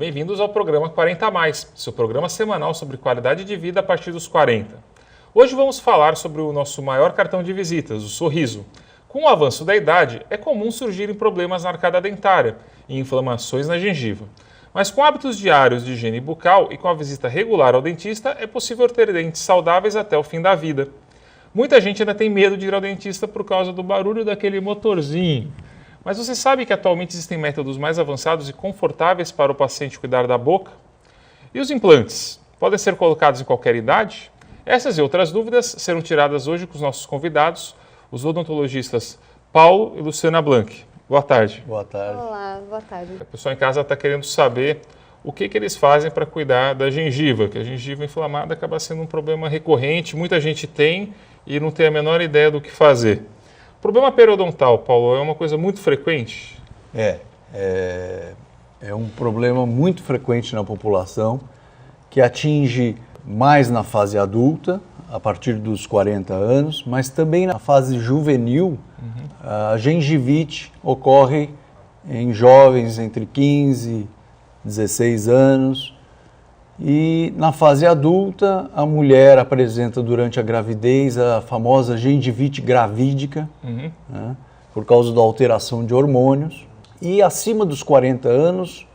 Bem-vindos ao programa 40+, seu programa semanal sobre qualidade de vida a partir dos 40. Hoje vamos falar sobre o nosso maior cartão de visitas, o sorriso. Com o avanço da idade, é comum surgirem problemas na arcada dentária e inflamações na gengiva. Mas com hábitos diários de higiene bucal e com a visita regular ao dentista, é possível ter dentes saudáveis até o fim da vida. Muita gente ainda tem medo de ir ao dentista por causa do barulho daquele motorzinho. Mas você sabe que atualmente existem métodos mais avançados e confortáveis para o paciente cuidar da boca? E os implantes? Podem ser colocados em qualquer idade? Essas e outras dúvidas serão tiradas hoje com os nossos convidados, os odontologistas Paulo e Luciana Blanc. Boa tarde. Boa tarde. Olá, boa tarde. A pessoa em casa está querendo saber o que eles fazem para cuidar da gengiva, que a gengiva inflamada acaba sendo um problema recorrente, muita gente tem e não tem a menor ideia do que fazer. O problema periodontal, Paulo, é uma coisa muito frequente? É um problema muito frequente na população, que atinge mais na fase adulta, a partir dos 40 anos, mas também na fase juvenil. A gengivite ocorre em jovens entre 15 e 16 anos. E na fase adulta, a mulher apresenta durante a gravidez a famosa gengivite gravídica, né, por causa da alteração de hormônios. E acima dos 40 anos,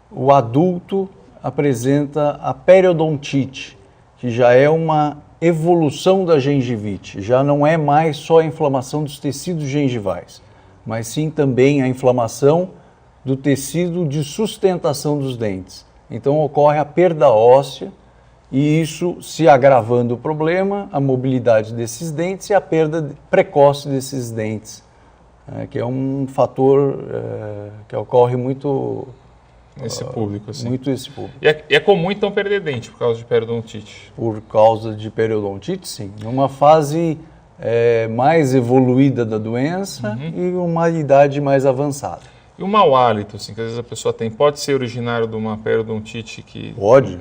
o adulto apresenta a periodontite, que já é uma evolução da gengivite. Já não é mais só a inflamação dos tecidos gengivais, mas sim também a inflamação do tecido de sustentação dos dentes. Então ocorre a perda óssea e isso, se agravando o problema, a mobilidade desses dentes e a perda precoce desses dentes, que é um fator que ocorre muito nesse público, assim. Muito esse público. E é comum então perder dente por causa de periodontite? Por causa de periodontite, sim. Numa fase mais evoluída da doença e uma idade mais avançada. E o mau hálito, assim, que às vezes a pessoa tem, pode ser originário de uma periodontite que... Pode.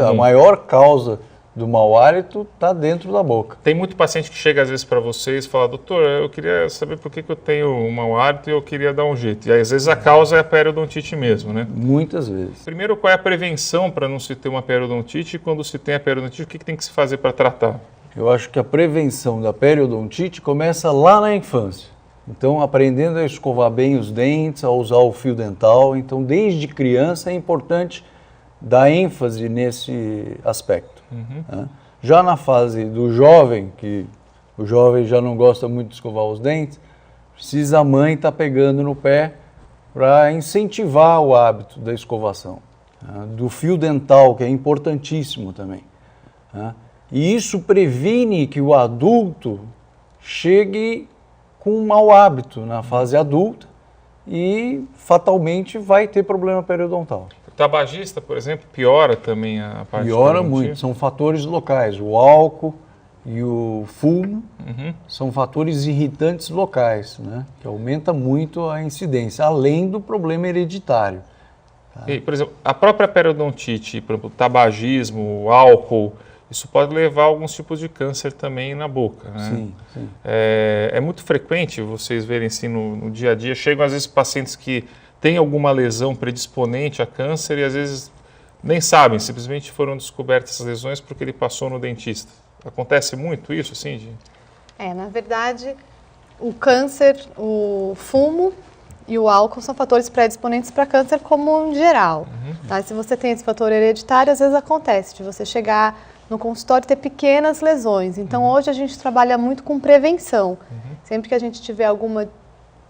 A maior causa do mau hálito está dentro da boca. Tem muito paciente que chega às vezes para vocês e fala, doutor, eu queria saber por que eu tenho um mau hálito e eu queria dar um jeito. E às vezes a causa é a periodontite mesmo, né? Muitas vezes. Primeiro, qual é a prevenção para não se ter uma periodontite? E quando se tem a periodontite, o que tem que se fazer para tratar? Eu acho que a prevenção da periodontite começa lá na infância. Então, aprendendo a escovar bem os dentes, a usar o fio dental. Então, desde criança é importante dar ênfase nesse aspecto. Né? Já na fase do jovem, que o jovem já não gosta muito de escovar os dentes, precisa a mãe estar pegando no pé para incentivar o hábito da escovação. Né? Do fio dental, que é importantíssimo também. Né? E isso previne que o adulto chegue com um mau hábito na fase adulta e fatalmente vai ter problema periodontal. O tabagista, por exemplo, piora também a parte Piora muito, são fatores locais. O álcool e o fumo são fatores irritantes locais, né? Que aumenta muito a incidência, além do problema hereditário. Tá? E, por exemplo, a própria periodontite, por exemplo, o tabagismo, o álcool, isso pode levar a alguns tipos de câncer também na boca, né? Sim, sim. É muito frequente vocês verem assim no dia a dia, chegam às vezes pacientes que têm alguma lesão predisponente a câncer e às vezes nem sabem, simplesmente foram descobertas essas lesões porque ele passou no dentista. Acontece muito isso, assim? Na verdade, o câncer, o fumo e o álcool são fatores predisponentes para câncer como em geral. Tá? Se você tem esse fator hereditário, às vezes acontece de você chegar no consultório e ter pequenas lesões. Então, hoje a gente trabalha muito com prevenção. Sempre que a gente tiver alguma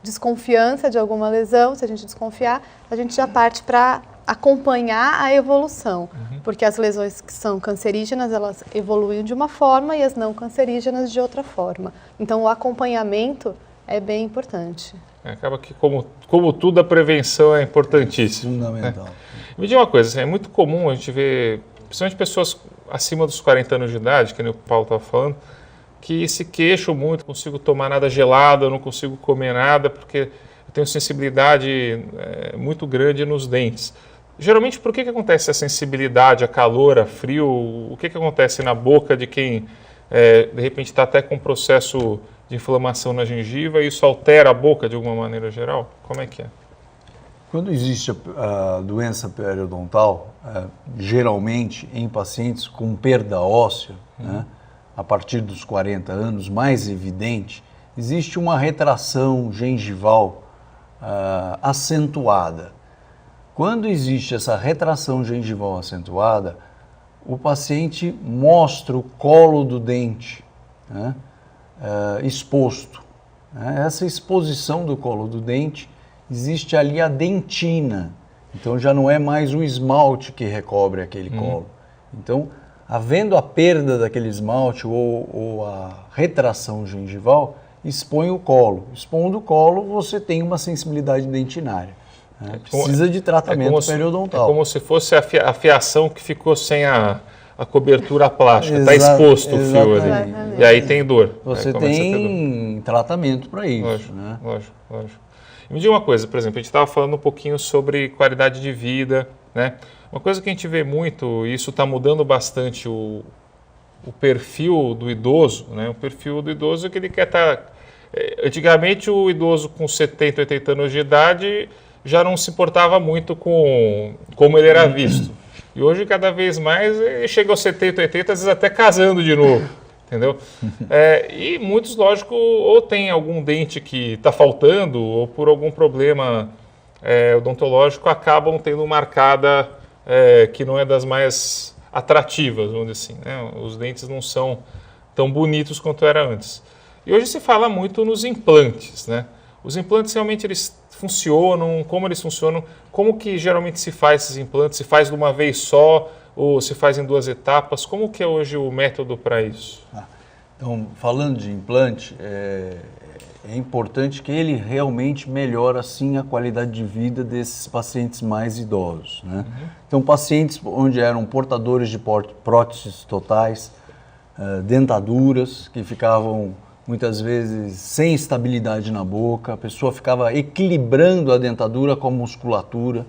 desconfiança de alguma lesão, se a gente desconfiar, a gente já parte para acompanhar a evolução. Porque as lesões que são cancerígenas, elas evoluem de uma forma e as não cancerígenas de outra forma. Então, o acompanhamento é bem importante. Acaba que, como tudo, a prevenção é importantíssima. Fundamental. Me diga uma coisa, assim, é muito comum a gente ver, principalmente pessoas acima dos 40 anos de idade, que nem o Paulo estava falando, que se queixam muito, não consigo tomar nada gelado, eu não consigo comer nada, porque eu tenho sensibilidade muito grande nos dentes. Geralmente, por que acontece a sensibilidade a calor, a frio? O que acontece na boca de quem, de repente, está até com um processo de inflamação na gengiva e isso altera a boca de alguma maneira geral? Como é que é? Quando existe a doença periodontal, geralmente em pacientes com perda óssea, né, a partir dos 40 anos, mais evidente, existe uma retração gengival acentuada. Quando existe essa retração gengival acentuada, o paciente mostra o colo do dente, né, exposto. Essa exposição do colo do dente, existe ali a dentina. Então já não é mais o esmalte que recobre aquele colo. Então, havendo a perda daquele esmalte ou a retração gengival, expõe o colo. Expondo o colo, você tem uma sensibilidade dentinária. Precisa de tratamento periodontal. É como se fosse a fiação que ficou sem a cobertura plástica, está exposto o fio ali. E aí tem dor. Você tem tratamento para isso. Lógico. E me diga uma coisa, por exemplo, a gente estava falando um pouquinho sobre qualidade de vida, né? Uma coisa que a gente vê muito, e isso está mudando bastante o perfil do idoso, né? O perfil do idoso é que ele quer estar... Antigamente o idoso com 70, 80 anos de idade já não se importava muito com como ele era visto. E hoje, cada vez mais, ele chega aos 70, 80, às vezes até casando de novo, entendeu? E muitos, lógico, ou tem algum dente que está faltando, ou por algum problema odontológico, acabam tendo uma arcada que não é das mais atrativas, vamos dizer assim, né? Os dentes não são tão bonitos quanto era antes. E hoje se fala muito nos implantes, né? Os implantes realmente eles funcionam, como eles funcionam, como que geralmente se faz esses implantes, se faz de uma vez só ou se faz em 2 etapas, como que é hoje o método para isso? Então, falando de implante, é importante que ele realmente melhora sim a qualidade de vida desses pacientes mais idosos, né? Então, pacientes onde eram portadores de próteses totais, dentaduras que ficavam muitas vezes sem estabilidade na boca, a pessoa ficava equilibrando a dentadura com a musculatura.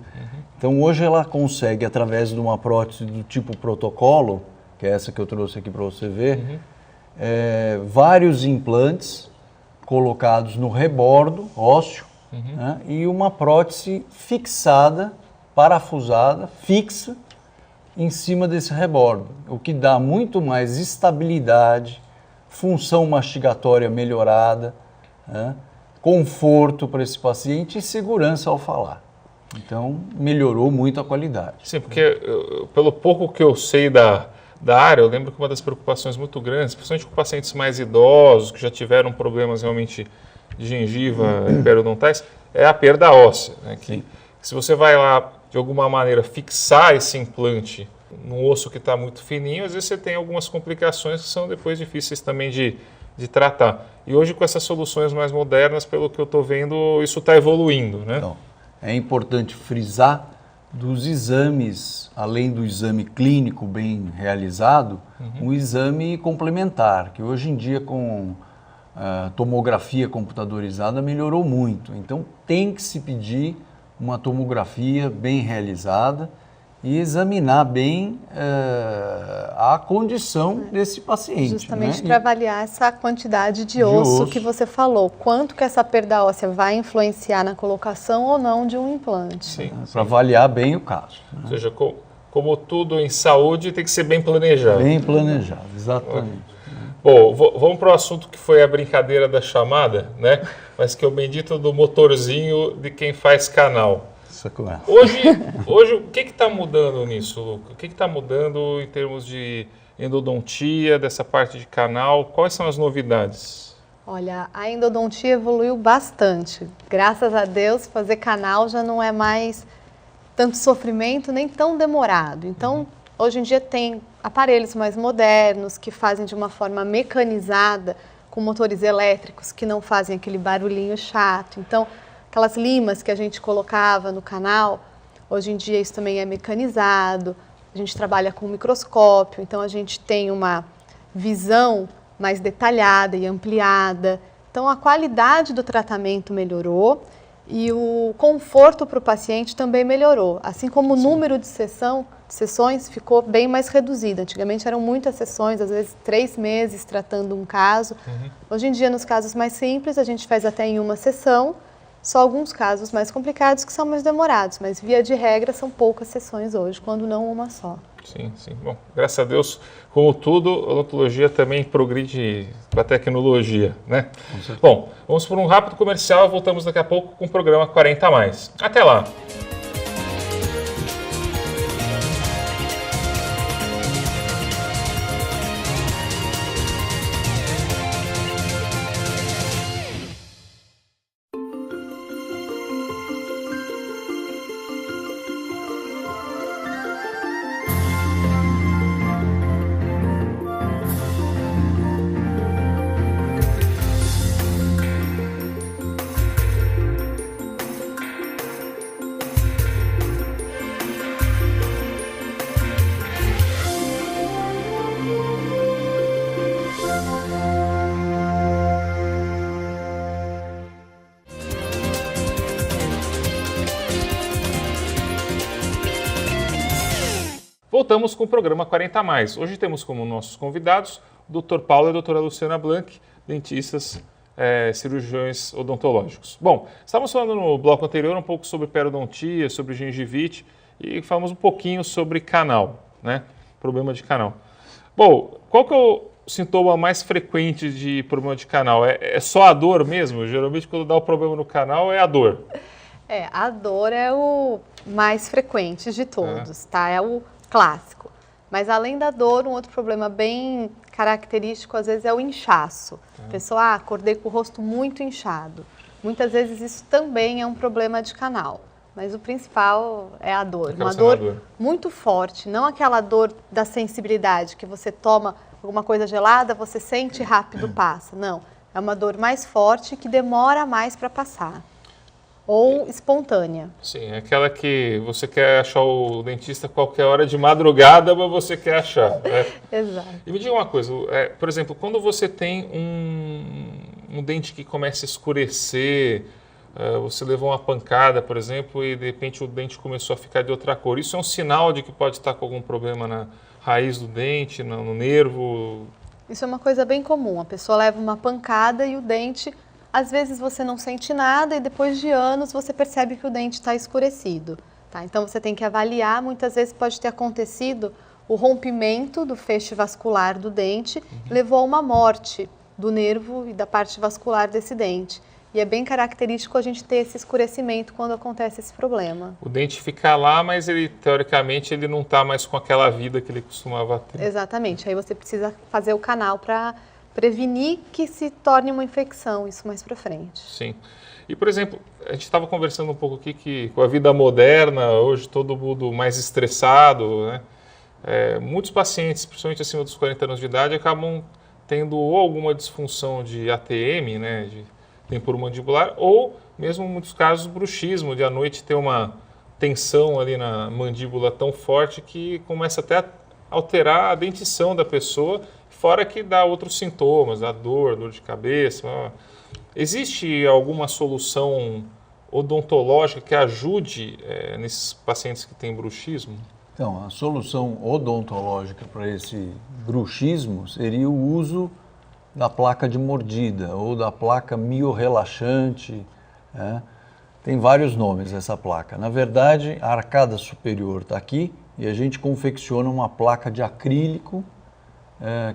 Então hoje ela consegue, através de uma prótese do tipo protocolo, que é essa que eu trouxe aqui para você ver, vários implantes colocados no rebordo ósseo, né, e uma prótese fixada, parafusada, fixa, em cima desse rebordo, o que dá muito mais estabilidade, função mastigatória melhorada, né? Conforto para esse paciente e segurança ao falar. Então, melhorou muito a qualidade. Sim, porque pelo pouco que eu sei da área, eu lembro que uma das preocupações muito grandes, principalmente com pacientes mais idosos, que já tiveram problemas realmente de gengiva e periodontais, é a perda óssea. Né? Que se você vai lá, de alguma maneira, fixar esse implante num osso que está muito fininho, às vezes você tem algumas complicações que são depois difíceis também de tratar. E hoje, com essas soluções mais modernas, pelo que eu estou vendo, isso está evoluindo, né? Então, é importante frisar dos exames, além do exame clínico bem realizado, um exame complementar, que hoje em dia com tomografia computadorizada melhorou muito. Então, tem que se pedir uma tomografia bem realizada e examinar bem a condição desse paciente. Justamente, né? Para avaliar essa quantidade de osso que você falou. Quanto que essa perda óssea vai influenciar na colocação ou não de um implante. Para avaliar bem o caso. Né? Ou seja, como tudo em saúde, tem que ser bem planejado. Bem planejado, exatamente. Bom, vamos para o assunto que foi a brincadeira da chamada, né? Mas que é o bendito do motorzinho de quem faz canal. Hoje o que está mudando nisso, Luca? O que está mudando em termos de endodontia, dessa parte de canal? Quais são as novidades? Olha, a endodontia evoluiu bastante. Graças a Deus, fazer canal já não é mais tanto sofrimento, nem tão demorado. Então, hoje em dia tem aparelhos mais modernos que fazem de uma forma mecanizada, com motores elétricos que não fazem aquele barulhinho chato. Então, aquelas limas que a gente colocava no canal, hoje em dia isso também é mecanizado, a gente trabalha com microscópio, então a gente tem uma visão mais detalhada e ampliada. Então a qualidade do tratamento melhorou e o conforto para o paciente também melhorou, assim como o número de sessões ficou bem mais reduzido. Antigamente eram muitas sessões, às vezes 3 meses tratando um caso. Hoje em dia, nos casos mais simples, a gente faz até em uma sessão, Só alguns casos mais complicados que são mais demorados, mas via de regra são poucas sessões hoje, quando não uma só. Sim, sim. Bom, graças a Deus, como tudo, a odontologia também progride com a tecnologia, né? Bom, vamos por um rápido comercial e voltamos daqui a pouco com o programa 40 a mais. Até lá! Voltamos com o programa 40 a mais. Hoje temos como nossos convidados o Dr. Paulo e a doutora Luciana Blanc, dentistas, cirurgiões odontológicos. Bom, estávamos falando no bloco anterior um pouco sobre periodontia, sobre gengivite e falamos um pouquinho sobre canal, né? Problema de canal. Bom, qual que é o sintoma mais frequente de problema de canal? É só a dor mesmo? Geralmente quando dá o problema no canal é a dor. A dor é o mais frequente de todos, tá? É o clássico. Mas além da dor, um outro problema bem característico, às vezes, é o inchaço. A pessoa, acordei com o rosto muito inchado. Muitas vezes isso também é um problema de canal. Mas o principal é a dor. Uma dor muito forte, não aquela dor da sensibilidade, que você toma alguma coisa gelada, você sente rápido, passa. Não, é uma dor mais forte que demora mais para passar. Ou espontânea. Sim, é aquela que você quer achar o dentista a qualquer hora de madrugada, mas você quer achar, né? Exato. E me diga uma coisa, por exemplo, quando você tem um dente que começa a escurecer, você levou uma pancada, por exemplo, e de repente o dente começou a ficar de outra cor, isso é um sinal de que pode estar com algum problema na raiz do dente, no nervo? Isso é uma coisa bem comum, a pessoa leva uma pancada e o dente... Às vezes você não sente nada e depois de anos você percebe que o dente está escurecido. Tá? Então você tem que avaliar, muitas vezes pode ter acontecido o rompimento do feixe vascular do dente, levou a uma morte do nervo e da parte vascular desse dente. E é bem característico a gente ter esse escurecimento quando acontece esse problema. O dente fica lá, mas ele, teoricamente, ele não está mais com aquela vida que ele costumava ter. Exatamente, aí você precisa fazer o canal para prevenir que se torne uma infecção, isso mais para frente. Sim. E, por exemplo, a gente estava conversando um pouco aqui que com a vida moderna, hoje todo mundo mais estressado, né? Muitos pacientes, principalmente acima dos 40 anos de idade, acabam tendo ou alguma disfunção de ATM, né, de temporomandibular, ou mesmo em muitos casos bruxismo, de à noite ter uma tensão ali na mandíbula tão forte que começa até a alterar a dentição da pessoa, fora que dá outros sintomas, a dor de cabeça. Existe alguma solução odontológica que ajude nesses pacientes que têm bruxismo? Então, a solução odontológica para esse bruxismo seria o uso da placa de mordida ou da placa miorrelaxante. Tem vários nomes essa placa. Na verdade, a arcada superior está aqui e a gente confecciona uma placa de acrílico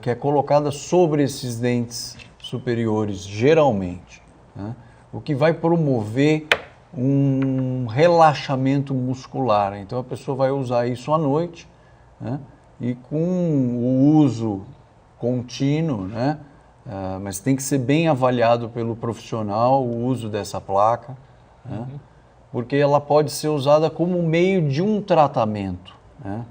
que é colocada sobre esses dentes superiores, geralmente, né? O que vai promover um relaxamento muscular. Então a pessoa vai usar isso à noite, né? E com o uso contínuo, né? Mas tem que ser bem avaliado pelo profissional o uso dessa placa, né? Porque ela pode ser usada como meio de um tratamento, né?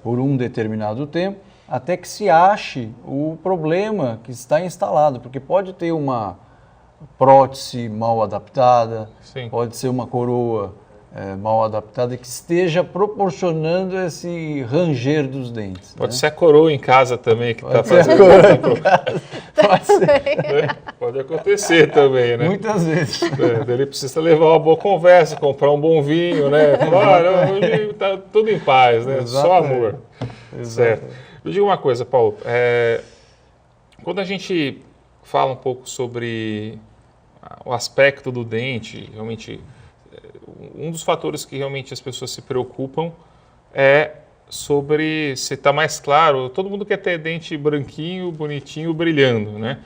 Por um determinado tempo, até que se ache o problema que está instalado, porque pode ter uma prótese mal adaptada, Sim. Pode ser uma coroa mal adaptada que esteja proporcionando esse ranger dos dentes. Pode né? ser a coroa em casa também que está fazendo. Pode ser. Pode acontecer também, né? Muitas vezes. Ele precisa levar uma boa conversa, comprar um bom vinho, né? Falar, hoje está tudo em paz, né? Exatamente. Só amor. Exatamente. Certo. Eu digo uma coisa, Paulo. Quando a gente fala um pouco sobre o aspecto do dente, realmente, um dos fatores que realmente as pessoas se preocupam é sobre se está mais claro. Todo mundo quer ter dente branquinho, bonitinho, brilhando, né?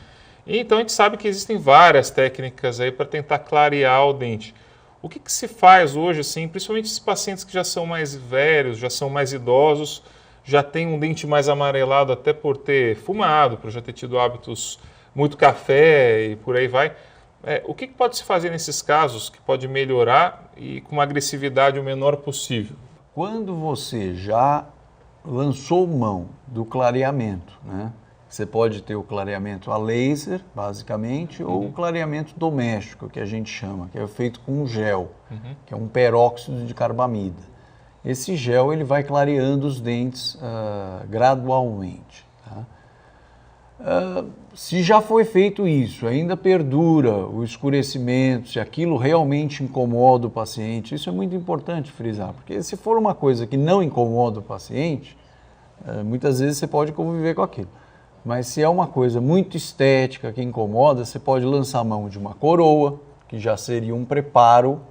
E então a gente sabe que existem várias técnicas aí para tentar clarear o dente. O que se faz hoje, assim, principalmente esses pacientes que já são mais velhos, já são mais idosos, já têm um dente mais amarelado até por ter fumado, por já ter tido hábitos muito café e por aí vai. O que pode se fazer nesses casos que pode melhorar e com uma agressividade o menor possível? Quando você já lançou mão do clareamento, né? Você pode ter o clareamento a laser, basicamente, ou o clareamento doméstico, que a gente chama, que é feito com gel, que é um peróxido de carbamida. Esse gel ele vai clareando os dentes gradualmente. Tá? Se já foi feito isso, ainda perdura o escurecimento, se aquilo realmente incomoda o paciente, isso é muito importante frisar, porque se for uma coisa que não incomoda o paciente, muitas vezes você pode conviver com aquilo. Mas se é uma coisa muito estética que incomoda, você pode lançar mão de uma coroa, que já seria um preparo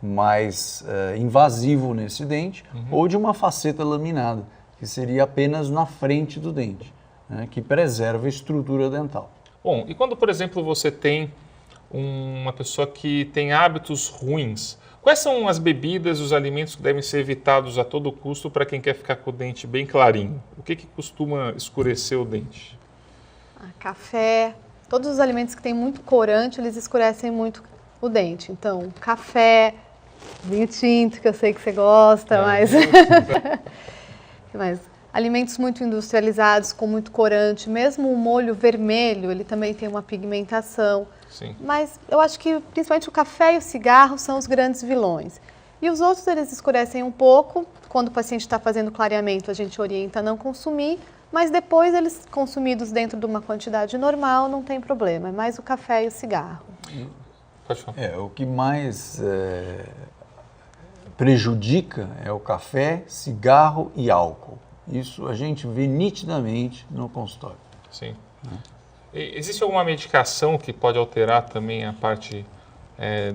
mais invasivo nesse dente, ou de uma faceta laminada, que seria apenas na frente do dente, né, que preserva a estrutura dental. Bom, e quando, por exemplo, você tem uma pessoa que tem hábitos ruins, quais são as bebidas e os alimentos que devem ser evitados a todo custo para quem quer ficar com o dente bem clarinho? O que costuma escurecer o dente? Café, todos os alimentos que têm muito corante, eles escurecem muito o dente. Então, café, vinho tinto, que eu sei que você gosta, mas alimentos muito industrializados, com muito corante, mesmo o molho vermelho, ele também tem uma pigmentação. Sim. Mas eu acho que principalmente o café e o cigarro são os grandes vilões. E os outros eles escurecem um pouco. Quando o paciente está fazendo clareamento, a gente orienta a não consumir, mas depois eles consumidos dentro de uma quantidade normal, não tem problema. É mais o café e o cigarro. Pode falar. O que mais prejudica é o café, cigarro e álcool. Isso a gente vê nitidamente no consultório. Sim. Existe alguma medicação que pode alterar também a parte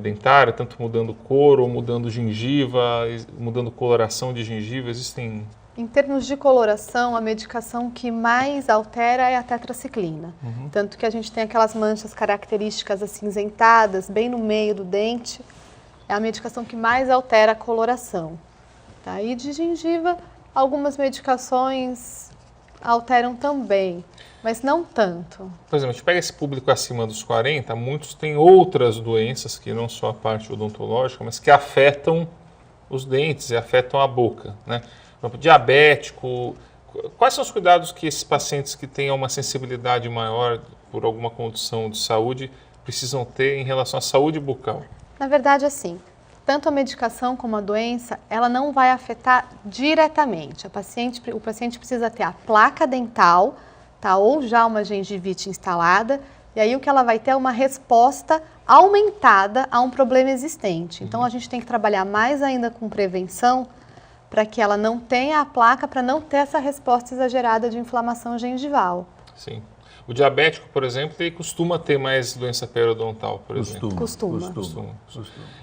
dentária, tanto mudando cor ou mudando gengiva, mudando coloração de gengiva? Existem... Em termos de coloração, a medicação que mais altera é a tetraciclina. Tanto que a gente tem aquelas manchas características acinzentadas bem no meio do dente. É a medicação que mais altera a coloração. Tá? E de gengiva, algumas medicações alteram também, mas não tanto. Por exemplo, a gente pega esse público acima dos 40, muitos têm outras doenças, que não só a parte odontológica, mas que afetam os dentes e afetam a boca, né? Por exemplo, diabético. Quais são os cuidados que esses pacientes que têm uma sensibilidade maior por alguma condição de saúde precisam ter em relação à saúde bucal? Na verdade, assim, tanto a medicação como a doença, ela não vai afetar diretamente. O paciente precisa ter a placa dental, tá, ou já uma gengivite instalada, e aí o que ela vai ter é uma resposta aumentada a um problema existente. Então a gente tem que trabalhar mais ainda com prevenção para que ela não tenha a placa, para não ter essa resposta exagerada de inflamação gengival. Sim. O diabético, por exemplo, ele costuma ter mais doença periodontal, por exemplo. Costuma.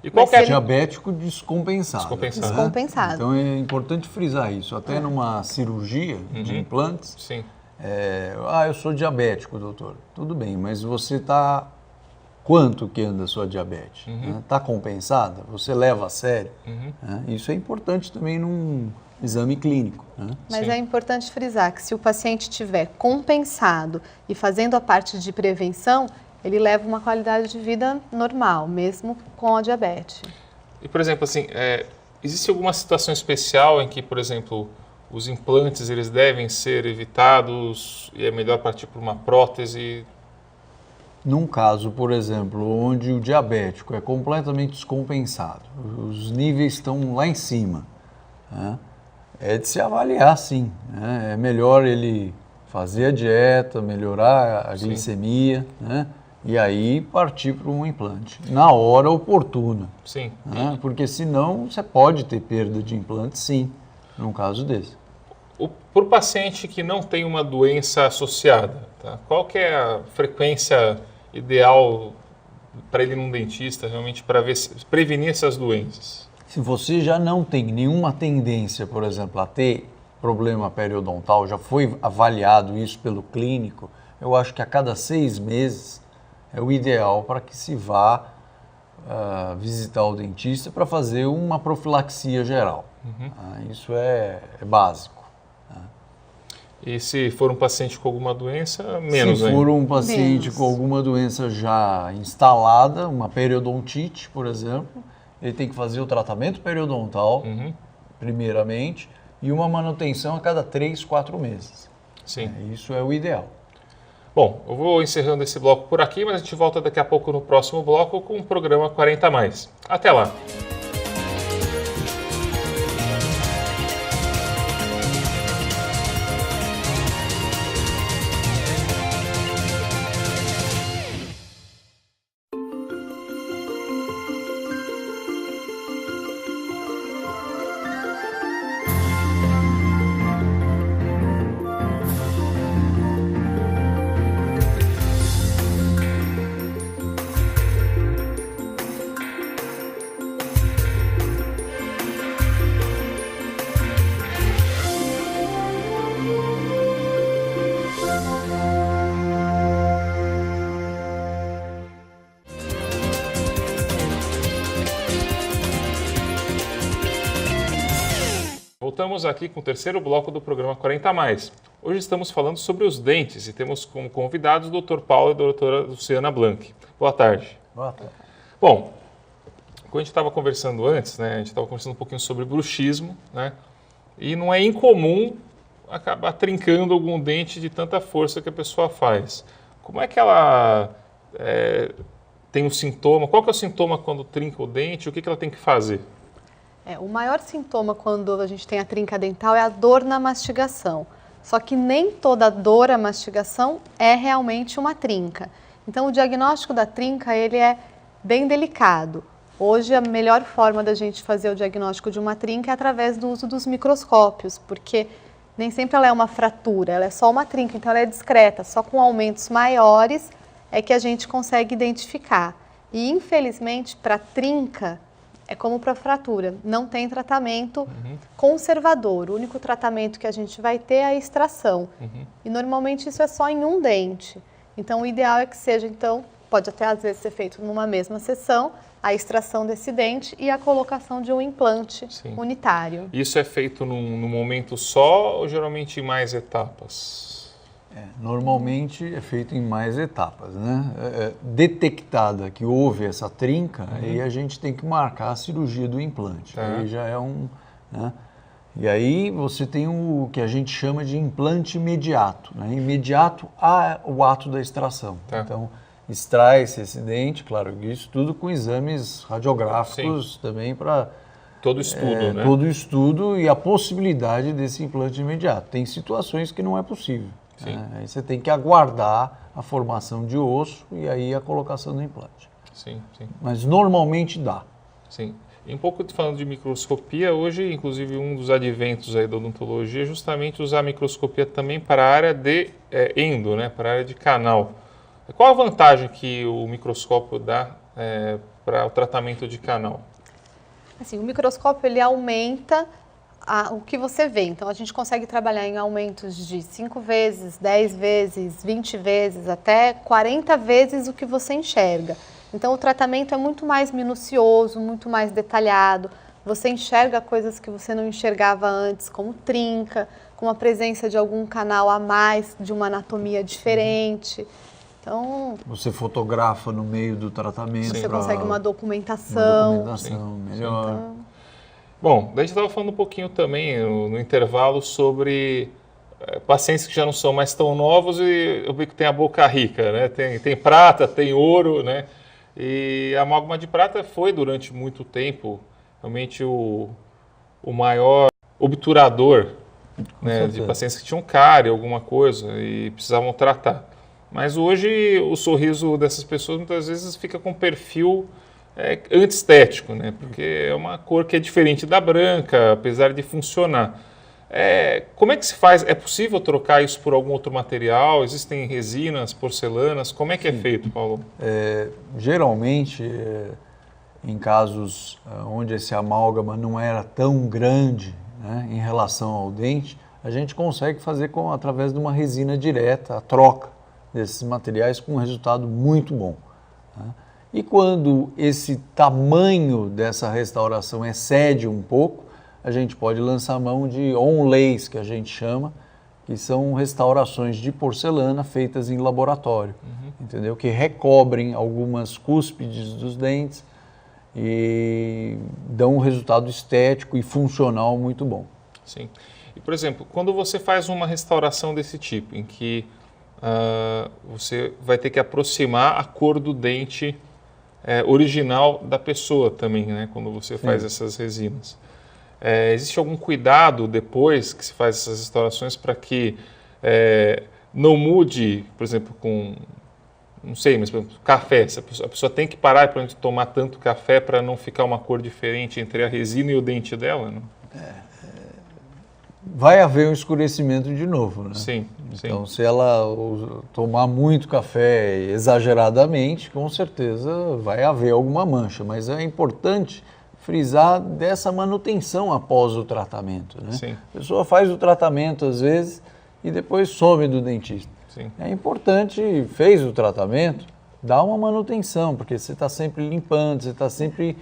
E qual que é? Diabético descompensado. Descompensado. Então é importante frisar isso. Até numa cirurgia de implantes. Sim. Eu sou diabético, doutor. Tudo bem, mas você está... Quanto que anda a sua diabetes? Está compensada? Você leva a sério? Isso é importante também num exame clínico. Mas Sim. é importante frisar que se o paciente estiver compensado e fazendo a parte de prevenção, ele leva uma qualidade de vida normal, mesmo com a diabetes. E, por exemplo, assim, existe alguma situação especial em que, por exemplo, os implantes eles devem ser evitados e é melhor partir para uma prótese? Num caso, por exemplo, onde o diabético é completamente descompensado, os níveis estão lá em cima, né? É de se avaliar, sim, né? É melhor ele fazer a dieta, melhorar a glicemia, né? E aí partir para um implante, na hora oportuna. Sim. Né? Porque senão você pode ter perda de implante, sim, num caso desse. Para o paciente que não tem uma doença associada, tá? Qual que é a frequência ideal para ele ir num dentista, realmente para prevenir essas doenças? Se você já não tem nenhuma tendência, por exemplo, a ter problema periodontal, já foi avaliado isso pelo clínico, eu acho que a cada 6 meses é o ideal para que se vá visitar o dentista para fazer uma profilaxia geral. Isso é básico. E se for um paciente com alguma doença, menos Se ainda? for um paciente Menos. com alguma doença já instalada, uma periodontite, por exemplo, ele tem que fazer o tratamento periodontal, primeiramente, e uma manutenção a cada 3, 4 meses. Sim. Isso é o ideal. Bom, eu vou encerrando esse bloco por aqui, mas a gente volta daqui a pouco no próximo bloco com o programa 40+. Até lá! Voltamos aqui com o terceiro bloco do programa 40+. Hoje estamos falando sobre os dentes e temos como convidados o Dr. Paulo e a doutora Luciana Blanc. Boa tarde. Boa tarde. Bom, como a gente estava conversando antes, né, a gente estava conversando um pouquinho sobre bruxismo, né, e não é incomum acabar trincando algum dente de tanta força que a pessoa faz. Como é que ela tem um sintoma? Qual que é o sintoma quando trinca o dente? O que ela tem que fazer? O maior sintoma quando a gente tem a trinca dental é a dor na mastigação. Só que nem toda dor à mastigação é realmente uma trinca. Então, o diagnóstico da trinca, ele é bem delicado. Hoje, a melhor forma da gente fazer o diagnóstico de uma trinca é através do uso dos microscópios, porque nem sempre ela é uma fratura, ela é só uma trinca, então ela é discreta. Só com aumentos maiores é que a gente consegue identificar. E, infelizmente, para trinca, é como para fratura, não tem tratamento conservador. O único tratamento que a gente vai ter é a extração. E normalmente isso é só em um dente. Então o ideal é que seja, então, pode até às vezes ser feito numa mesma sessão, a extração desse dente e a colocação de um implante unitário. Isso é feito num momento só ou geralmente em mais etapas? Normalmente é feito em mais etapas, né? Detectada que houve essa trinca, aí a gente tem que marcar a cirurgia do implante. Aí já é né? E aí você tem o que a gente chama de implante imediato, né? Imediato ao ato da extração. Então, extrai-se esse dente, claro, isso tudo com exames radiográficos também para... Todo estudo, né? Todo estudo e a possibilidade desse implante imediato. Tem situações que não é possível. Aí você tem que aguardar a formação de osso e aí a colocação do implante. Sim. Mas normalmente dá. Sim. E um pouco falando de microscopia, hoje, inclusive, um dos adventos aí da odontologia é justamente usar a microscopia também para a área de endo, né? Para a área de canal. Qual a vantagem que o microscópio dá para o tratamento de canal? Assim, o microscópio ele aumenta o que você vê. Então, a gente consegue trabalhar em aumentos de 5 vezes, 10 vezes, 20 vezes, até 40 vezes o que você enxerga. Então, o tratamento é muito mais minucioso, muito mais detalhado. Você enxerga coisas que você não enxergava antes, como trinca, com a presença de algum canal a mais, de uma anatomia diferente. Então, você fotografa no meio do tratamento. Você consegue uma documentação. Melhor. Bom, daí a gente estava falando um pouquinho também no intervalo sobre pacientes que já não são mais tão novos e eu vi que tem a boca rica, né? Tem prata, tem ouro, né? E a amálgama de prata foi durante muito tempo realmente o maior obturador, né, de pacientes que tinham cárie, alguma coisa e precisavam tratar. Mas hoje o sorriso dessas pessoas muitas vezes fica com perfil antiestético, né? Porque é uma cor que é diferente da branca, apesar de funcionar. Como é que se faz? É possível trocar isso por algum outro material? Existem resinas, porcelanas? Como é que é feito, Paulo? Geralmente, em casos onde esse amálgama não era tão grande, né, em relação ao dente, a gente consegue fazer através de uma resina direta, a troca desses materiais com um resultado muito bom. Né? E quando esse tamanho dessa restauração excede um pouco, a gente pode lançar mão de onlays, que a gente chama, que são restaurações de porcelana feitas em laboratório, entendeu? Que recobrem algumas cúspides dos dentes e dão um resultado estético e funcional muito bom. Sim. E, por exemplo, quando você faz uma restauração desse tipo, em que você vai ter que aproximar a cor do dente original da pessoa também, né? Quando você faz essas resinas. Existe algum cuidado depois que se faz essas restaurações para que não mude, por exemplo, não sei, mas por exemplo, café, a pessoa tem que parar de tomar tanto café para não ficar uma cor diferente entre a resina e o dente dela, não? Vai haver um escurecimento de novo, né? Sim. Então, se ela tomar muito café exageradamente, com certeza vai haver alguma mancha, mas é importante frisar dessa manutenção após o tratamento, né? Sim. A pessoa faz o tratamento às vezes e depois some do dentista. Sim. É importante, fez o tratamento, dá uma manutenção, porque você está sempre limpando, você está sempre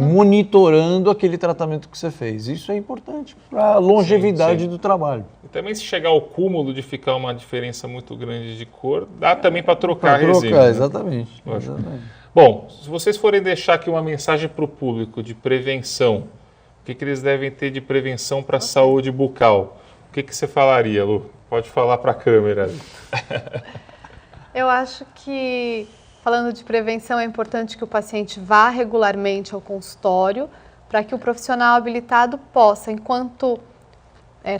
monitorando aquele tratamento que você fez. Isso é importante para a longevidade do trabalho. E também se chegar ao cúmulo de ficar uma diferença muito grande de cor, dá também para trocar a resina. Né? Exatamente. Bom, se vocês forem deixar aqui uma mensagem para o público de prevenção, o que eles devem ter de prevenção para a saúde bucal? O que você falaria, Lu? Pode falar para a câmera. Eu acho que, falando de prevenção, é importante que o paciente vá regularmente ao consultório para que o profissional habilitado possa, enquanto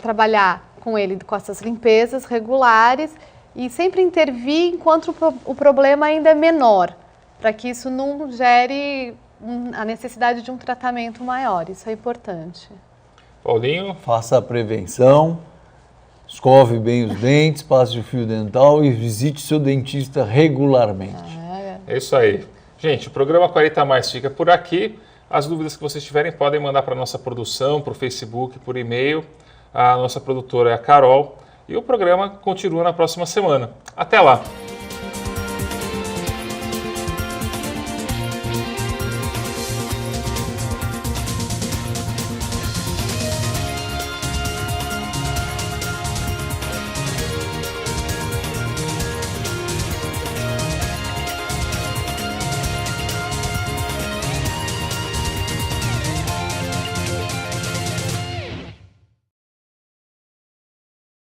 trabalhar com ele com essas limpezas regulares e sempre intervir enquanto o problema ainda é menor, para que isso não gere a necessidade de um tratamento maior. Isso é importante. Paulinho? Faça a prevenção, escove bem os dentes, passe o fio dental e visite seu dentista regularmente. É isso aí. Gente, o programa 40 Mais fica por aqui. As dúvidas que vocês tiverem podem mandar para a nossa produção, para o Facebook, por e-mail. A nossa produtora é a Carol. E o programa continua na próxima semana. Até lá!